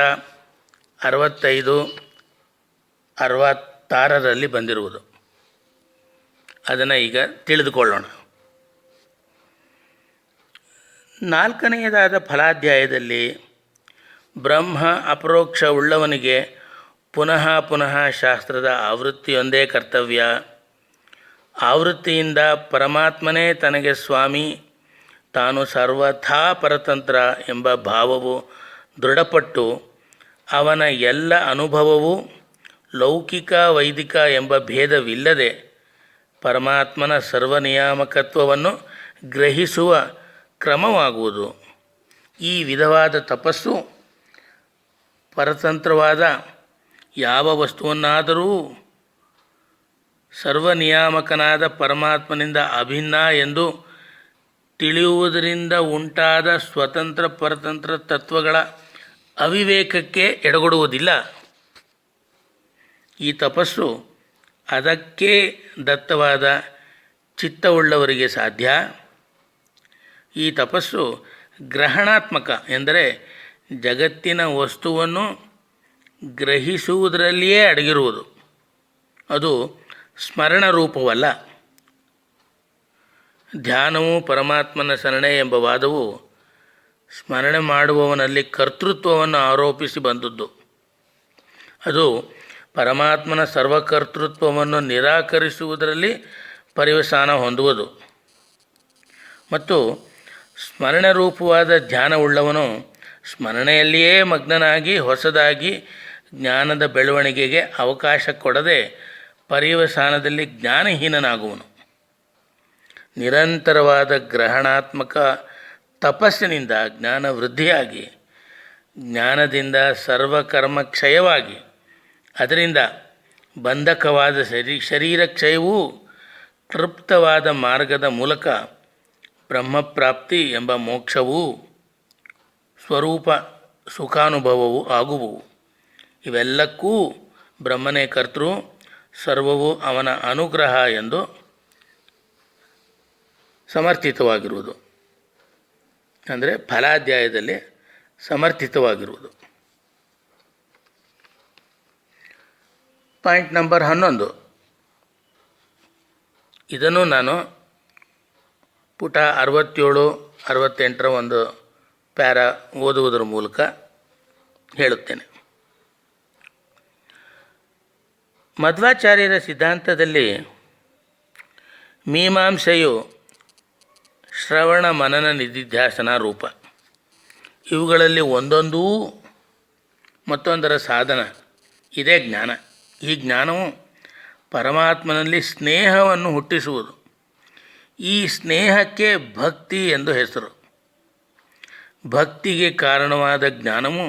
[SPEAKER 1] 65-66ರಲ್ಲಿ ಬಂದಿರುವುದು. ಅದನ್ನು ಈಗ ತಿಳಿದುಕೊಳ್ಳೋಣ. ನಾಲ್ಕನೆಯದಾದ ಫಲಾಧ್ಯಾಯದಲ್ಲಿ ಬ್ರಹ್ಮ ಅಪರೋಕ್ಷ ಉಳ್ಳವನಿಗೆ ಪುನಃ ಪುನಃ ಶಾಸ್ತ್ರದ ಆವೃತ್ತಿಯೊಂದೇ ಕರ್ತವ್ಯ. ಆವೃತ್ತಿಯಿಂದ ಪರಮಾತ್ಮನೇ ತನಗೆ ಸ್ವಾಮಿ, ತಾನು ಸರ್ವಥಾ ಪರತಂತ್ರ ಎಂಬ ಭಾವವು ದೃಢಪಟ್ಟು ಅವನ ಎಲ್ಲ ಅನುಭವವು ಲೌಕಿಕ ವೈದಿಕ ಎಂಬ ಭೇದವಿಲ್ಲದೆ ಪರಮಾತ್ಮನ ಸರ್ವನಿಯಾಮಕತ್ವವನ್ನು ಗ್ರಹಿಸುವ ಕ್ರಮವಾಗುವುದು. ಈ ವಿಧವಾದ ತಪಸ್ಸು ಪರತಂತ್ರವಾದ ಯಾವ ವಸ್ತುವನ್ನಾದರೂ ಸರ್ವನಿಯಾಮಕನಾದ ಪರಮಾತ್ಮನಿಂದ ಅಭಿನ್ನ ಎಂದು ತಿಳಿಯುವುದರಿಂದ ಉಂಟಾದ ಸ್ವತಂತ್ರ ಪರತಂತ್ರ ತತ್ವಗಳ ಅವಿವೇಕಕ್ಕೆ ಎಡಗೊಡುವುದಿಲ್ಲ. ಈ ತಪಸ್ಸು ಅದಕ್ಕೆ ದತ್ತವಾದ ಚಿತ್ತವುಳ್ಳವರಿಗೆ ಸಾಧ್ಯ. ಈ ತಪಸ್ಸು ಗ್ರಹಣಾತ್ಮಕ ಎಂದರೆ ಜಗತ್ತಿನ ವಸ್ತುವನ್ನು ಗ್ರಹಿಸುವುದರಲ್ಲಿಯೇ ಅಡಗಿರುವುದು. ಅದು ಸ್ಮರಣ ರೂಪವಲ್ಲ. ಧ್ಯಾನವು ಪರಮಾತ್ಮನ ಶರಣೆ ಎಂಬ ವಾದವು ಸ್ಮರಣೆ ಮಾಡುವವನಲ್ಲಿ ಕರ್ತೃತ್ವವನ್ನು ಆರೋಪಿಸಿ ಬಂದದ್ದು. ಅದು ಪರಮಾತ್ಮನ ಸರ್ವಕರ್ತೃತ್ವವನ್ನು ನಿರಾಕರಿಸುವುದರಲ್ಲಿ ಪರಿವಸಾನ ಹೊಂದುವುದು. ಮತ್ತು ಸ್ಮರಣ ರೂಪವಾದ ಧ್ಯಾನವುಳ್ಳವನು ಸ್ಮರಣೆಯಲ್ಲಿಯೇ ಮಗ್ನನಾಗಿ ಹೊಸದಾಗಿ ಜ್ಞಾನದ ಬೆಳವಣಿಗೆಗೆ ಅವಕಾಶ ಕೊಡದೆ ಪರಿವಸಾನದಲ್ಲಿ ಜ್ಞಾನಹೀನನಾಗುವನು. ನಿರಂತರವಾದ ಗ್ರಹಣಾತ್ಮಕ ತಪಸ್ಸಿನಿಂದ ಜ್ಞಾನ ವೃದ್ಧಿಯಾಗಿ ಜ್ಞಾನದಿಂದ ಸರ್ವಕರ್ಮ ಕ್ಷಯವಾಗಿ ಅದರಿಂದ ಬಂಧಕವಾದ ಶರೀರ ಕ್ಷಯವೂ ತೃಪ್ತವಾದ ಮಾರ್ಗದ ಮೂಲಕ ಬ್ರಹ್ಮಪ್ರಾಪ್ತಿ ಎಂಬ ಮೋಕ್ಷವೂ ಸ್ವರೂಪ ಸುಖಾನುಭವವೂ ಆಗುವುವು. ಇವೆಲ್ಲಕ್ಕೂ ಬ್ರಹ್ಮನೇ ಕರ್ತೃ, ಸರ್ವವು ಅವನ ಅನುಗ್ರಹ ಎಂದು ಸಮರ್ಥಿತವಾಗಿರುವುದು. ಅಂದರೆ ಫಲಾಧ್ಯಾಯದಲ್ಲಿ ಸಮರ್ಥಿತವಾಗಿರುವುದು. Point number 11. ಇದನ್ನು ನಾನು ಪುಟ 67-68 ಒಂದು ಪ್ಯಾರ ಓದುವುದರ ಮೂಲಕ ಹೇಳುತ್ತೇನೆ. ಮಧ್ವಾಚಾರ್ಯರ ಸಿದ್ಧಾಂತದಲ್ಲಿ ಮೀಮಾಂಸೆಯು ಶ್ರವಣ ಮನನ ನಿಧಿಧ್ಯಾಸನ ರೂಪ. ಇವುಗಳಲ್ಲಿ ಒಂದೊಂದೂ ಮತ್ತೊಂದರ ಸಾಧನ. ಇದೇ ಜ್ಞಾನ. ಈ ಜ್ಞಾನವು ಪರಮಾತ್ಮನಲ್ಲಿ ಸ್ನೇಹವನ್ನು ಹುಟ್ಟಿಸುವುದು. ಈ ಸ್ನೇಹಕ್ಕೆ ಭಕ್ತಿ ಎಂದು ಹೆಸರು. ಭಕ್ತಿಗೆ ಕಾರಣವಾದ ಜ್ಞಾನವು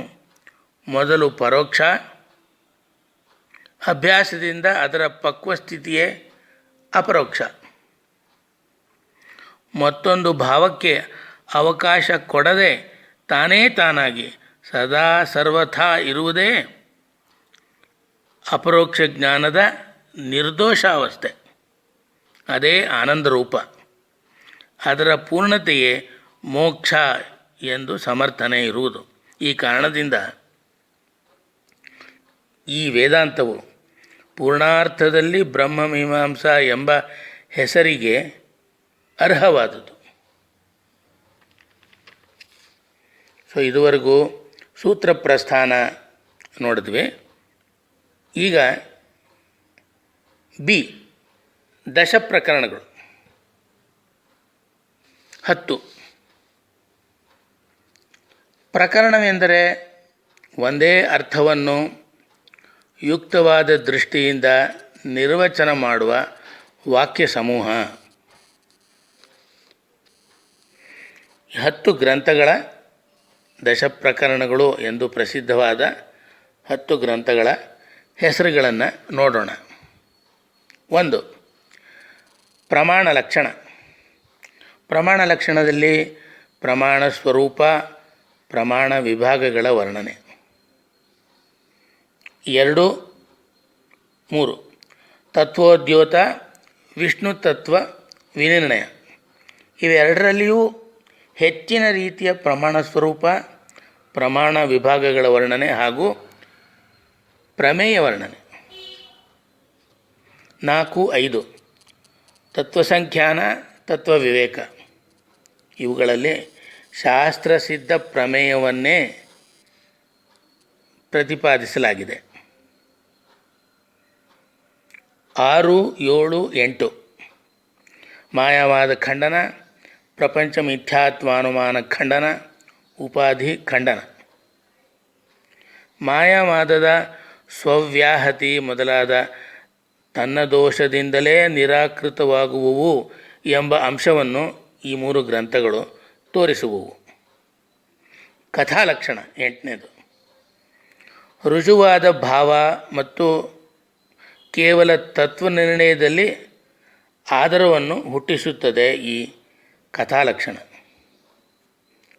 [SPEAKER 1] ಮೊದಲು ಪರೋಕ್ಷ, ಅಭ್ಯಾಸದಿಂದ ಅದರ ಪಕ್ವಸ್ಥಿತಿಯೇ ಅಪರೋಕ್ಷ. ಮತ್ತೊಂದು ಭಾವಕ್ಕೆ ಅವಕಾಶ ಕೊಡದೆ ತಾನೇ ತಾನಾಗಿ ಸದಾ ಸರ್ವಥಾ ಇರುವುದೇ ಅಪರೋಕ್ಷ ಜ್ಞಾನದ ನಿರ್ದೋಷಾವಸ್ಥೆ. ಅದೇ ಆನಂದ ರೂಪ. ಅದರ ಪೂರ್ಣತೆಯೇ ಮೋಕ್ಷ ಎಂದು ಸಮರ್ಥನೆ ಇರುವುದು. ಈ ಕಾರಣದಿಂದ ಈ ವೇದಾಂತವು ಪೂರ್ಣಾರ್ಥದಲ್ಲಿ ಬ್ರಹ್ಮಮೀಮಾಂಸಾ ಎಂಬ ಹೆಸರಿಗೆ ಅರ್ಹವಾದುದು. ಸೊ ಇದುವರೆಗೂ ಸೂತ್ರ ಪ್ರಸ್ಥಾನ ನೋಡಿದ್ವಿ. ಈಗ ಬಿ, ದಶ ಪ್ರಕರಣಗಳು 10. ಪ್ರಕರಣವೆಂದರೆ ಒಂದೇ ಅರ್ಥವನ್ನು ಯುಕ್ತವಾದ ದೃಷ್ಟಿಯಿಂದ ನಿರ್ವಚನ ಮಾಡುವ ವಾಕ್ಯ ಸಮೂಹ. 10 ಗ್ರಂಥಗಳ ದಶಪ್ರಕರಣಗಳು ಎಂದು ಪ್ರಸಿದ್ಧವಾದ 10 ಗ್ರಂಥಗಳ ಹೆಸರುಗಳನ್ನು ನೋಡೋಣ. 1. ಪ್ರಮಾಣ ಲಕ್ಷಣ. ಪ್ರಮಾಣ ಲಕ್ಷಣದಲ್ಲಿ ಪ್ರಮಾಣ ಸ್ವರೂಪ, ಪ್ರಮಾಣ ವಿಭಾಗಗಳ ವರ್ಣನೆ. 2, 3 ತತ್ವೋದ್ಯೋತ, ವಿಷ್ಣು ತತ್ವ ವಿನಿರ್ಣಯ. ಇವೆರಡರಲ್ಲಿಯೂ ಹೆಚ್ಚಿನ ರೀತಿಯ ಪ್ರಮಾಣ ಸ್ವರೂಪ, ಪ್ರಮಾಣ ವಿಭಾಗಗಳ ವರ್ಣನೆ ಹಾಗೂ ಪ್ರಮೇಯ ವರ್ಣನೆ. 4, 5 ತತ್ವಸಂಖ್ಯಾನ, ತತ್ವ ವಿವೇಕ. ಇವುಗಳಲ್ಲಿ ಶಾಸ್ತ್ರಸಿದ್ಧ ಪ್ರಮೇಯವನ್ನೇ ಪ್ರತಿಪಾದಿಸಲಾಗಿದೆ. 6, 7, 8 ಮಾಯಾವಾದ ಖಂಡನ, ಪ್ರಪಂಚ ಮಿಥ್ಯಾತ್ವಾನುಮಾನ ಖಂಡನ, ಉಪಾಧಿ ಖಂಡನ. ಮಾಯಾವಾದದ ಸ್ವವ್ಯಾಹತಿ ಮೊದಲಾದ ತನ್ನ ದೋಷದಿಂದಲೇ ನಿರಾಕೃತವಾಗುವುವು ಎಂಬ ಅಂಶವನ್ನು ಈ 3 ಗ್ರಂಥಗಳು ತೋರಿಸುವುವು. ಕಥಾಲಕ್ಷಣ 8ನೇದು. ರುಜುವಾದ ಭಾವ ಮತ್ತು ಕೇವಲ ತತ್ವನಿರ್ಣಯದಲ್ಲಿ ಆದರವನ್ನು ಹುಟ್ಟಿಸುತ್ತದೆ ಈ ಕಥಾಲಕ್ಷಣ.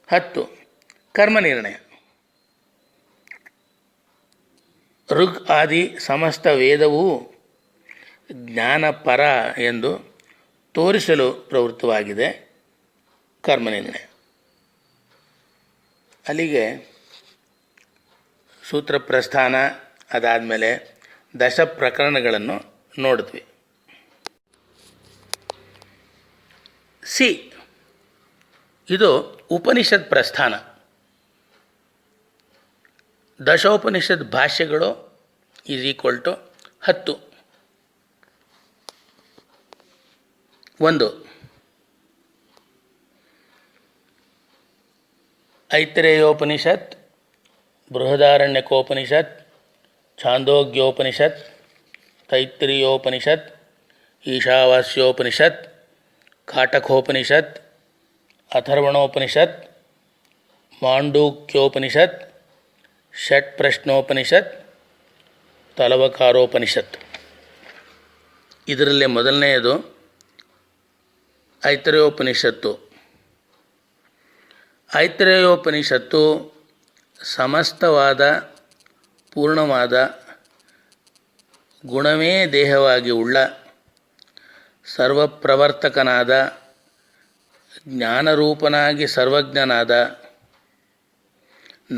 [SPEAKER 1] 10 ಕರ್ಮ ನಿರ್ಣಯ. ಋಗ್ ಆದಿ ಸಮಸ್ತ ವೇದವೂ ಜ್ಞಾನಪರ ಎಂದು ತೋರಿಸಲು ಪ್ರವೃತ್ತವಾಗಿದೆ ಕರ್ಮನಿರ್ಣಯ. ಅಲ್ಲಿಗೆ ಸೂತ್ರ ಪ್ರಸ್ಥಾನ, ಅದಾದಮೇಲೆ ದಶ ಪ್ರಕರಣಗಳನ್ನು ನೋಡಿದ್ವಿ. ಸಿ, ಇದು ಉಪನಿಷತ್ ಪ್ರಸ್ಥಾನ. ದಶೋಪನಿಷತ್ ಭಾಷ್ಯಗಳು ಈಸ್ ಈಕ್ವಲ್ ಟು 10. 1 ಐತರೇಯೋಪನಿಷತ್, ಬೃಹದಾರಣ್ಯಕೋಪನಿಷತ್, ಛಾಂದೋಗ್ಯೋಪನಿಷತ್, ತೈತ್ರಿಯೋಪನಿಷತ್, ಈಶಾವಾಸ್ಯೋಪನಿಷತ್, ಕಾಟಕೋಪನಿಷತ್, ಅಥರ್ವಣೋಪನಿಷತ್, ಮಾಂಡೂಕ್ಯೋಪನಿಷತ್, ಷಟ್ ಪ್ರಶ್ನೋಪನಿಷತ್, ತಲವಕಾರೋಪನಿಷತ್. ಇದರಲ್ಲೇ ಮೊದಲನೆಯದು ಐತರೇಯೋಪನಿಷತ್ತು. ಐತರೇಯೋಪನಿಷತ್ತು ಸಮಸ್ತವಾದ ಪೂರ್ಣವಾದ ಗುಣವೇ ದೇಹವಾಗಿ ಉಳ್ಳ ಸರ್ವಪ್ರವರ್ತಕನಾದ ಜ್ಞಾನರೂಪನಾಗಿ ಸರ್ವಜ್ಞನಾದ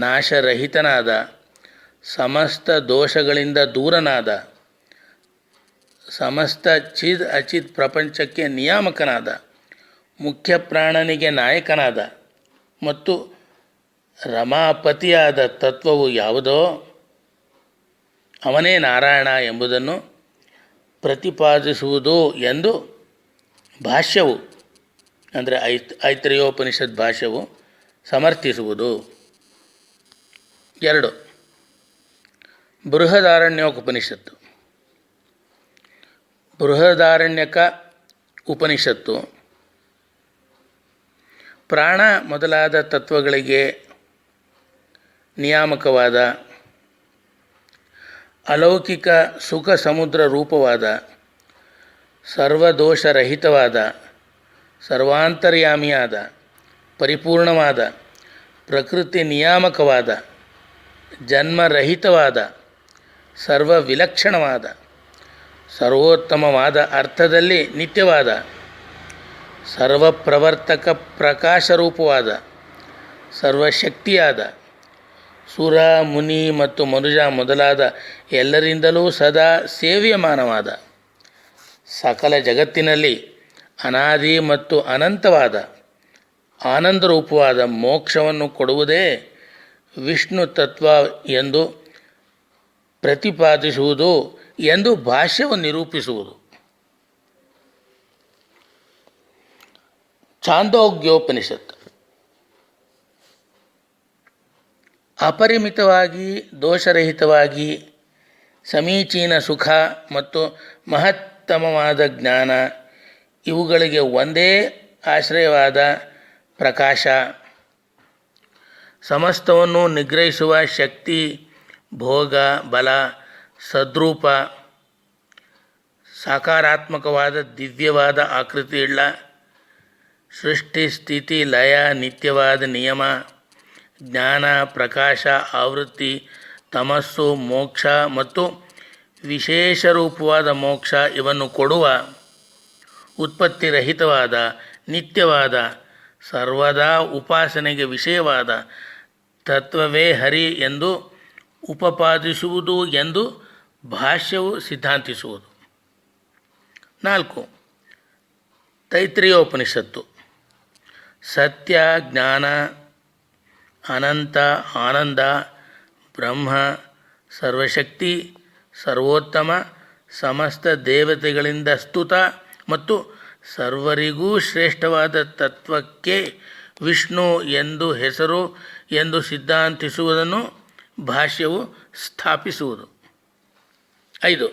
[SPEAKER 1] ನಾಶರಹಿತನಾದ ಸಮಸ್ತ ದೋಷಗಳಿಂದ ದೂರನಾದ ಸಮಸ್ತ ಚಿದ್ ಅಚಿತ್ ಪ್ರಪಂಚಕ್ಕೆ ನಿಯಾಮಕನಾದ ಮುಖ್ಯ ಪ್ರಾಣನಿಗೆ ನಾಯಕನಾದ ಮತ್ತು ರಮಾಪತಿಯಾದ ತತ್ವವು ಯಾವುದೋ ಅವನೇ ನಾರಾಯಣ ಎಂಬುದನ್ನು ಪ್ರತಿಪಾದಿಸುವುದು ಎಂದು ಭಾಷ್ಯವು, ಅಂದರೆ ಐತರೇಯೋಪನಿಷತ್ ಭಾಷ್ಯವು ಸಮರ್ಥಿಸುವುದು. 2 ಬೃಹದಾರಣ್ಯಕೋಪನಿಷತ್ತು. ಬೃಹದಾರಣ್ಯಕ ಉಪನಿಷತ್ತು ಪ್ರಾಣ ಮೊದಲಾದ ತತ್ವಗಳಿಗೆ ನಿಯಾಮಕವಾದ ಅಲೌಕಿಕ ಸುಖ ಸಮುದ್ರ ರೂಪವಾದ ಸರ್ವದೋಷರಹಿತವಾದ ಸರ್ವಾಂತರ್ಯಾಮಿಯಾದ ಪರಿಪೂರ್ಣವಾದ ಪ್ರಕೃತಿ ನಿಯಾಮಕವಾದ ಜನ್ಮರಹಿತವಾದ ಸರ್ವವಿಲಕ್ಷಣವಾದ ಸರ್ವೋತ್ತಮವಾದ ಅರ್ಥದಲ್ಲಿ ನಿತ್ಯವಾದ ಸರ್ವಪ್ರವರ್ತಕ ಪ್ರಕಾಶರೂಪವಾದ ಸರ್ವಶಕ್ತಿಯಾದ ಸುರ ಮುನಿ ಮತ್ತು ಮನುಜ ಮೊದಲಾದ ಎಲ್ಲರಿಂದಲೂ ಸದಾ ಸೇವ್ಯಮಾನವಾದ ಸಕಲ ಜಗತ್ತಿನಲ್ಲಿ ಅನಾದಿ ಮತ್ತು ಅನಂತವಾದ ಆನಂದರೂಪವಾದ ಮೋಕ್ಷವನ್ನು ಕೊಡುವುದೇ ವಿಷ್ಣು ತತ್ವ ಎಂದು ಪ್ರತಿಪಾದಿಸುವುದು ಎಂದು ಭಾಷ್ಯವು ನಿರೂಪಿಸುವುದು. ಛಾಂದೋಗ್ಯೋಪನಿಷತ್ ಅಪರಿಮಿತವಾಗಿ ದೋಷರಹಿತವಾಗಿ ಸಮೀಚೀನ ಸುಖ ಮತ್ತು ಮಹತ್ತಮವಾದ ಜ್ಞಾನ ಇವುಗಳಿಗೆ ಒಂದೇ ಆಶ್ರಯವಾದ ಪ್ರಕಾಶ, ಸಮಸ್ತವನ್ನು ನಿಗ್ರಹಿಸುವ ಶಕ್ತಿ, ಭೋಗ, ಬಲ, ಸದ್ರೂಪ, ಸಾಕಾರಾತ್ಮಕವಾದ ದಿವ್ಯವಾದ ಆಕೃತಿಯುಳ್ಳ ಸೃಷ್ಟಿ ಸ್ಥಿತಿ ಲಯ ನಿತ್ಯವಾದ ನಿಯಮ, ಜ್ಞಾನ, ಪ್ರಕಾಶ, ಆವೃತ್ತಿ, ತಮಸ್ಸು, ಮೋಕ್ಷ ಮತ್ತು ವಿಶೇಷ ರೂಪವಾದ ಮೋಕ್ಷ ಇವನ್ನು ಕೊಡುವ ಉತ್ಪತ್ತಿರಹಿತವಾದ ನಿತ್ಯವಾದ ಸರ್ವದಾ ಉಪಾಸನೆಗೆ ವಿಷಯವಾದ ತತ್ವವೇ ಹರಿ ಎಂದು ಉಪಪಾದಿಸುವುದು ಎಂದು ಭಾಷ್ಯವು ಸಿದ್ಧಾಂತಿಸುವುದು. 4 ತೈತ್ರಿಯೋಪನಿಷತ್ತು ಸತ್ಯ, ಜ್ಞಾನ, ಅನಂತ, ಆನಂದ, ಬ್ರಹ್ಮ, ಸರ್ವಶಕ್ತಿ, ಸರ್ವೋತ್ತಮ, ಸಮಸ್ತ ದೇವತೆಗಳಿಂದ ಸ್ತುತ ಮತ್ತು ಸರ್ವರಿಗೂ ಶ್ರೇಷ್ಠವಾದ ತತ್ವಕ್ಕೆ ವಿಷ್ಣು ಎಂದು ಹೆಸರು ಎಂದು ಸಿದ್ಧಾಂತಿಸುವುದನ್ನು ಭಾಷ್ಯವು ಸ್ಥಾಪಿಸುವುದು. 5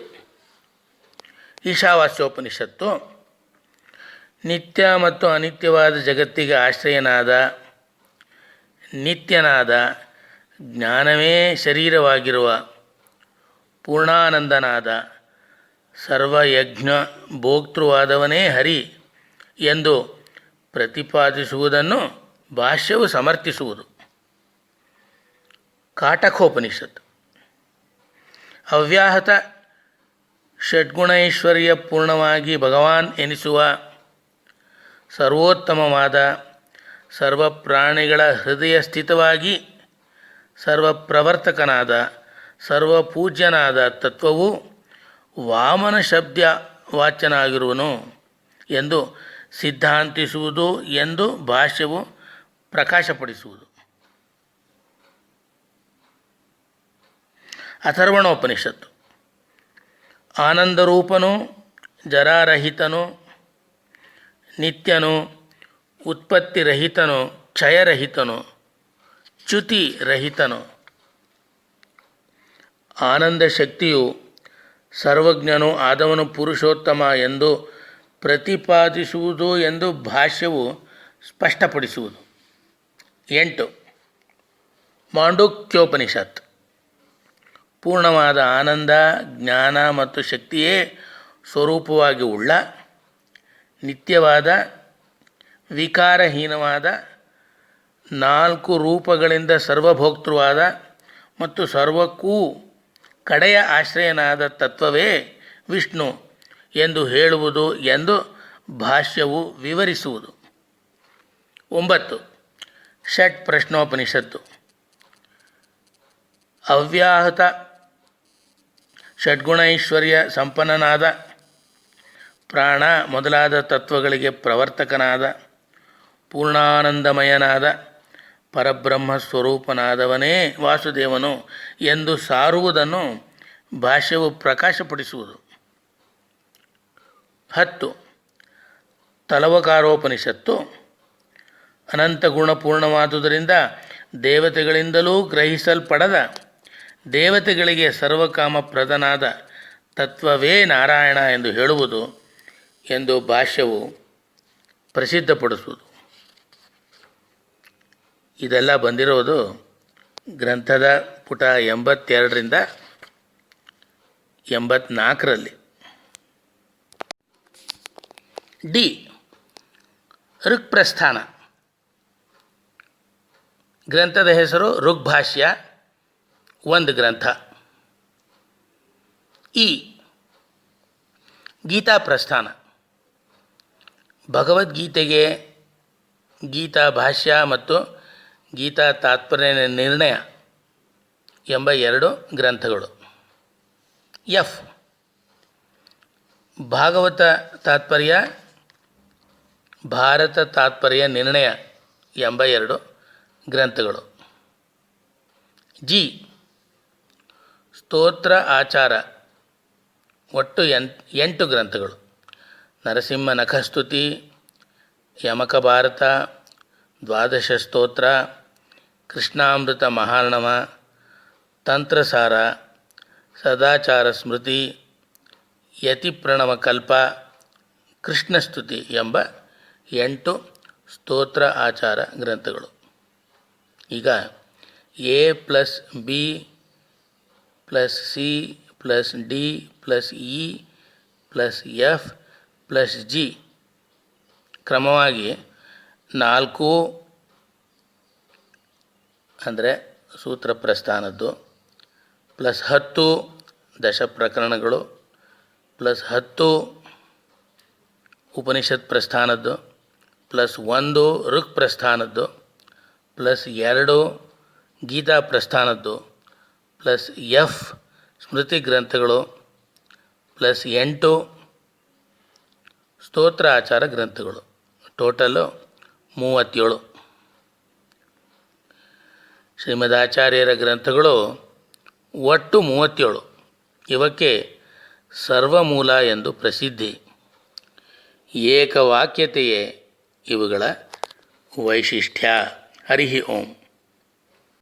[SPEAKER 1] ಈಶಾವಾಸ್ಯೋಪನಿಷತ್ತು ನಿತ್ಯ ಮತ್ತು ಅನಿತ್ಯವಾದ ಜಗತ್ತಿಗೆ ಆಶ್ರಯನಾದ ನಿತ್ಯನಾದ ಜ್ಞಾನವೇ ಶರೀರವಾಗಿರುವ ಪೂರ್ಣಾನಂದನಾದ ಸರ್ವಯಜ್ಞ ಭೋಕ್ತೃವಾದವನೇ ಹರಿ ಎಂದು ಪ್ರತಿಪಾದಿಸುವುದನ್ನು ಭಾಷ್ಯವು ಸಮರ್ಥಿಸುವುದು. ಕಾಟಕೋಪನಿಷತ್ತು ಅವ್ಯಾಹತ ಷಡ್ಗುಣೈಶ್ವರ್ಯ ಪೂರ್ಣವಾಗಿ ಭಗವಾನ್ ಎನಿಸುವ ಸರ್ವೋತ್ತಮವಾದ ಸರ್ವ ಪ್ರಾಣಿಗಳ ಹೃದಯ ಸ್ಥಿತವಾಗಿ ಸರ್ವಪ್ರವರ್ತಕನಾದ ಸರ್ವಪೂಜ್ಯನಾದ ತತ್ವವು ವಾಮನ ಶಬ್ದ ವಾಚ್ಯನಾಗಿರುವನು ಎಂದು ಸಿದ್ಧಾಂತಿಸುವುದು ಎಂದು ಭಾಷ್ಯವು ಪ್ರಕಾಶಪಡಿಸುವುದು. ಅಥರ್ವಣೋಪನಿಷತ್ತು. ಆನಂದರೂಪನು, ಜರಾರಹಿತನು, ನಿತ್ಯನು, ಉತ್ಪತ್ತಿರಹಿತನು, ಕ್ಷಯರಹಿತನು, ಚ್ಯುತಿರಹಿತನು, ಆನಂದ ಶಕ್ತಿಯು ಸರ್ವಜ್ಞನು ಆದವನು ಪುರುಷೋತ್ತಮ ಎಂದು ಪ್ರತಿಪಾದಿಸುವುದು ಎಂದು ಭಾಷ್ಯವು ಸ್ಪಷ್ಟಪಡಿಸುವುದು. 8. ಮಾಂಡುಕ್ಯೋಪನಿಷತ್. ಪೂರ್ಣವಾದ ಆನಂದ, ಜ್ಞಾನ ಮತ್ತು ಶಕ್ತಿಯೇ ಸ್ವರೂಪವಾಗಿ ಉಳ್ಳ ನಿತ್ಯವಾದ ವಿಕಾರಹೀನವಾದ 4 ರೂಪಗಳಿಂದ ಸರ್ವಭೋಕ್ತೃವಾದ ಮತ್ತು ಸರ್ವಕ್ಕೂ ಕಡೆಯ ಆಶ್ರಯನಾದ ತತ್ವವೇ ವಿಷ್ಣು ಎಂದು ಹೇಳುವುದು ಎಂದು ಭಾಷ್ಯವು ವಿವರಿಸುವುದು. 9. ಷಟ್ ಪ್ರಶ್ನೋಪನಿಷತ್ತು. ಅವ್ಯಾಹತ ಷಡ್ಗುಣೈಶ್ವರ್ಯ ಸಂಪನ್ನನಾದ ಪ್ರಾಣ ಮೊದಲಾದ ತತ್ವಗಳಿಗೆ ಪ್ರವರ್ತಕನಾದ ಪೂರ್ಣಾನಂದಮಯನಾದ ಪರಬ್ರಹ್ಮ ಸ್ವರೂಪನಾದವನೇ ವಾಸುದೇವನು ಎಂದು ಸಾರುವುದನ್ನು ಭಾಷ್ಯವು ಪ್ರಕಾಶಪಡಿಸುವುದು. 10. ತಲವಕಾರೋಪನಿಷತ್ತು. ಅನಂತ ಗುಣಪೂರ್ಣವಾದುದರಿಂದ ದೇವತೆಗಳಿಂದಲೂ ಗ್ರಹಿಸಲ್ಪಡದ ದೇವತೆಗಳಿಗೆ ಸರ್ವಕಾಮಪ್ರದನಾದ ತತ್ವವೇ ನಾರಾಯಣ ಎಂದು ಹೇಳುವುದು ಎಂದು ಭಾಷ್ಯವು ಪ್ರಸಿದ್ಧಪಡಿಸುವುದು. ಇದೆಲ್ಲ ಬಂದಿರೋದು ಗ್ರಂಥದ ಪುಟ 82ರಿಂದ 84ರಲ್ಲಿ. ಡಿ. ಋಕ್ಪ್ರಸ್ಥಾನ. ಗ್ರಂಥದ ಹೆಸರು ಋಗ್ಭಾಷ್ಯ, ಒಂದು ಗ್ರಂಥ. ಇ. ಗೀತಾ ಪ್ರಸ್ಥಾನ. ಭಗವದ್ಗೀತೆಗೆ ಗೀತಾ ಭಾಷ್ಯ ಮತ್ತು ಗೀತಾ ತಾತ್ಪರ್ಯ ನಿರ್ಣಯ ಎಂಬ 2 ಗ್ರಂಥಗಳು. ಎಫ್. ಭಾಗವತ ತಾತ್ಪರ್ಯ, ಭಾರತ ತಾತ್ಪರ್ಯ ನಿರ್ಣಯ ಎಂಬ 2 ಗ್ರಂಥಗಳು. ಜಿ. ಸ್ತೋತ್ರ ಆಚಾರ, ಒಟ್ಟು 8 ಗ್ರಂಥಗಳು. ನರಸಿಂಹ ನಖಸ್ತುತಿ, ಯಮಕ ಭಾರತ, ದ್ವಾದಶ ಸ್ತೋತ್ರ, ಕೃಷ್ಣಾಮೃತ ಮಹಾರ್ಣವ, ತಂತ್ರಸಾರ, ಸದಾಚಾರ ಸ್ಮೃತಿ, ಯತಿಪ್ರಣವ ಕಲ್ಪ, ಕೃಷ್ಣಸ್ತುತಿ ಎಂಬ 8 ಸ್ತೋತ್ರ ಆಚಾರ ಗ್ರಂಥಗಳು. ಈಗ A plus B plus C plus D plus E plus F plus G ಕ್ರಮವಾಗಿ 4 ಅಂದರೆ ಸೂತ್ರ ಪ್ರಸ್ಥಾನದ್ದು, ಪ್ಲಸ್ 10 ದಶ ಪ್ರಕರಣಗಳು, ಪ್ಲಸ್ 10 ಉಪನಿಷತ್ ಪ್ರಸ್ಥಾನದ್ದು, ಪ್ಲಸ್ 1 ಋಕ್ ಪ್ರಸ್ಥಾನದ್ದು, ಪ್ಲಸ್ 2 ಗೀತಾ ಪ್ರಸ್ಥಾನದ್ದು, ಪ್ಲಸ್ ಎಫ್ ಸ್ಮೃತಿ ಗ್ರಂಥಗಳು, ಪ್ಲಸ್ 8 ಸ್ತೋತ್ರ ಆಚಾರ ಗ್ರಂಥಗಳು. ಟೋಟಲು 37. ಶ್ರೀಮದಾಚಾರ್ಯರ ಗ್ರಂಥಗಳು ಒಟ್ಟು 37. ಇವಕ್ಕೆ ಸರ್ವಮೂಲ ಎಂದು ಪ್ರಸಿದ್ಧಿ. ಏಕವಾಕ್ಯತೆಯೇ ಇವುಗಳ ವೈಶಿಷ್ಟ್ಯ. ಹರಿ ಓಂ.